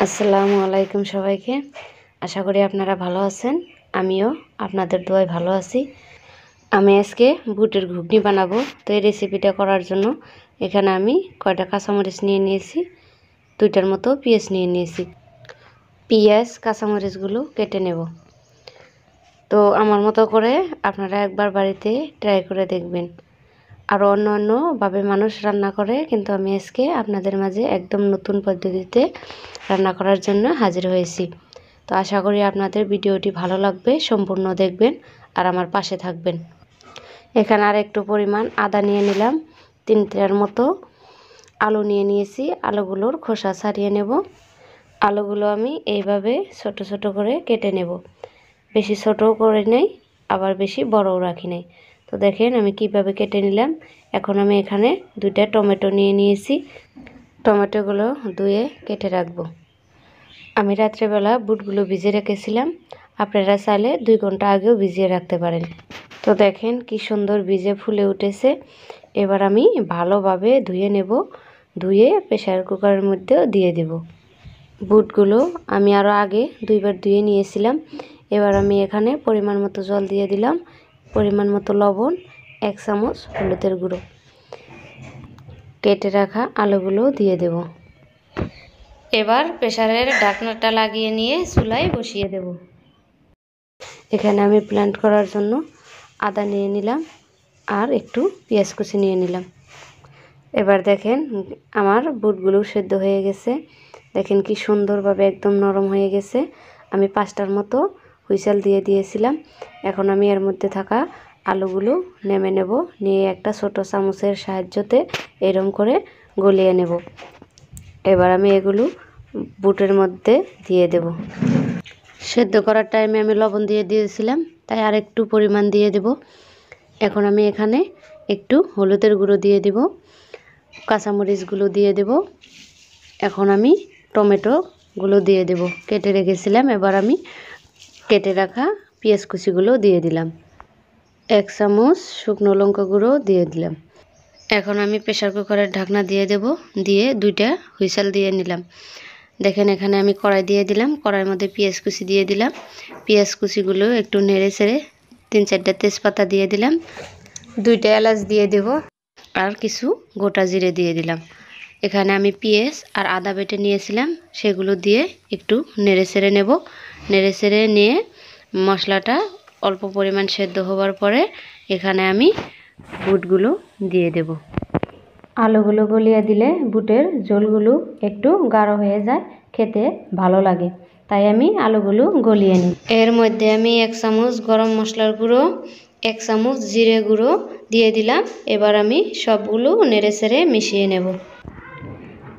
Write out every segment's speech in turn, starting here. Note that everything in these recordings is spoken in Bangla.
আসসালামু আলাইকুম সবাইকে। আশা করি আপনারা ভালো আছেন। আমিও আপনাদের দোয়ায় ভালো আছি। আমি আজকে বুটের ঘুগনি বানাবো। তো এই রেসিপিটা করার জন্য এখানে আমি কয়টা কাঁচামরিচ নিয়ে নিয়েছি, 2টার মতো পেঁয়াজ নিয়ে নিয়েছি। পেঁয়াজ কাঁচামরিচগুলো কেটে নেব। তো আমার মতো করে আপনারা একবার বাড়িতে ট্রাই করে দেখবেন। আরও অন্যান্যভাবে মানুষ রান্না করে, কিন্তু আমি আজকে আপনাদের মাঝে একদম নতুন পদ্ধতিতে রান্না করার জন্য হাজির হয়েছি। তো আশা করি আপনাদের ভিডিওটি ভালো লাগবে, সম্পূর্ণ দেখবেন আর আমার পাশে থাকবেন। এখানে আর একটু পরিমাণ আদা নিয়ে নিলাম, 3টার মতো আলু নিয়ে নিয়েছি। আলুগুলোর খোসা ছাড়িয়ে নেব। আলুগুলো আমি এইভাবে ছোট ছোট করে কেটে নেব। বেশি ছোটও করে নেই, আবার বেশি বড়ও রাখি নাই। তো দেখেন আমি কিভাবে কেটে নিলাম। এখন আমি এখানে 2টা টমেটো নিয়ে নিয়েছি। টমেটোগুলো ধুয়ে কেটে রাখবো। আমি রাত্রেবেলা বুটগুলো ভিজিয়ে রেখেছিলাম, আপনারা চাইলে 2 ঘন্টা আগেও ভিজিয়ে রাখতে পারেন। তো দেখেন কি সুন্দর ভিজে ফুলে উঠেছে। এবার আমি ভালোভাবে ধুয়ে নেব। ধুয়ে প্রেসার কুকারের মধ্যেও দিয়ে দেব। বুটগুলো আমি আরও আগে 2বার ধুয়ে নিয়েছিলাম। এবার আমি এখানে পরিমাণ মতো জল দিয়ে দিলাম, পরিমাণ মতো লবণ, 1 চামচ হলুদের গুঁড়ো, কেটে রাখা আলুগুলো দিয়ে দেব। এবার প্রেসারের ঢাকনাটা লাগিয়ে নিয়ে চুলায় বসিয়ে দেব। এখানে আমি ব্লেন্ড করার জন্য আদা নিয়ে নিলাম আর একটু পেঁয়াজ কুচি নিয়ে নিলাম। এবার দেখেন আমার বুটগুলো সেদ্ধ হয়ে গেছে। দেখেন কি সুন্দরভাবে একদম নরম হয়ে গেছে। আমি 5টার মতো হুইসেল দিয়ে দিয়েছিলাম। এখন আমি এর মধ্যে থাকা আলুগুলো নেমে নেব। নিয়ে একটা ছোট চামচের সাহায্যতে এরম করে গলিয়ে নেব। এবার আমি এগুলো বুটের মধ্যে দিয়ে দেব। সেদ্ধ করার টাইমে আমি লবণ দিয়ে দিয়েছিলাম, তাই আর একটু পরিমাণ দিয়ে দেব। এখন আমি এখানে একটু হলুদের গুঁড়ো দিয়ে দেব, কাঁচামরিচগুলো দিয়ে দেব। এখন আমি টমেটোগুলো দিয়ে দেব, কেটে রেখেছিলাম। এবার আমি কেটে রাখা পেঁয়াজ কুচিগুলো দিয়ে দিলাম। 1 চামচ শুকনো লঙ্কা গুঁড়ো দিয়ে দিলাম। এখন আমি প্রেসার কুকারের ঢাকনা দিয়ে দেব। দিয়ে 2টা হুইসেল দিয়ে নিলাম। দেখেন এখানে আমি কড়াই দিয়ে দিলাম। কড়াইয়ের মধ্যে পেঁয়াজ কুচি দিয়ে দিলাম। পেঁয়াজ কুচিগুলো একটু নেড়ে চেড়ে 3-4টা তেজপাতা দিয়ে দিলাম। 2টা এলাচ দিয়ে দেব আর কিছু গোটা জিরে দিয়ে দিলাম। এখানে আমি পেঁয়াজ আর আদা বেটে নিয়েছিলাম, সেগুলো দিয়ে একটু নেড়ে চেড়ে নেব। নেড়ে চেড়ে নিয়ে মশলাটা অল্প পরিমাণ সেদ্ধ হওয়ার পরে এখানে আমি বুটগুলো দিয়ে দেব। আলুগুলো গলিয়ে দিলে বুটের ঝোলগুলো একটু গাঢ় হয়ে যায়, খেতে ভালো লাগে। তাই আমি আলুগুলো গলিয়ে নিই। এর মধ্যে আমি 1 চামচ গরম মশলার গুঁড়ো, 1 চামচ জিরে গুঁড়ো দিয়ে দিলাম। এবার আমি সবগুলো নেড়ে চেড়ে মিশিয়ে নেব।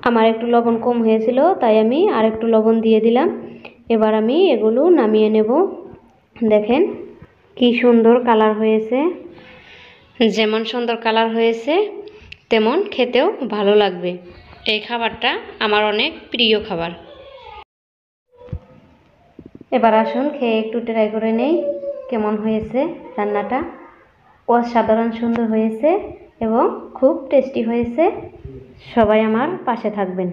আমার একটু লবণ কম হয়েছিল, তাই আমি আর একটু লবণ দিয়ে দিলাম। এবার আমি এগুলো নামিয়ে নেব। দেখেন কি সুন্দর কালার হয়েছে। যেমন সুন্দর কালার হয়েছে তেমন খেতেও ভালো লাগবে। এই খাবারটা আমার অনেক প্রিয় খাবার। এবার আসুন খেয়ে একটু ট্রাই করে নেই কেমন হয়েছে রান্নাটা। অসাধারণ সুন্দর হয়েছে এবং খুব টেস্টি হয়েছে। সবাই আমার পাশে থাকবেন।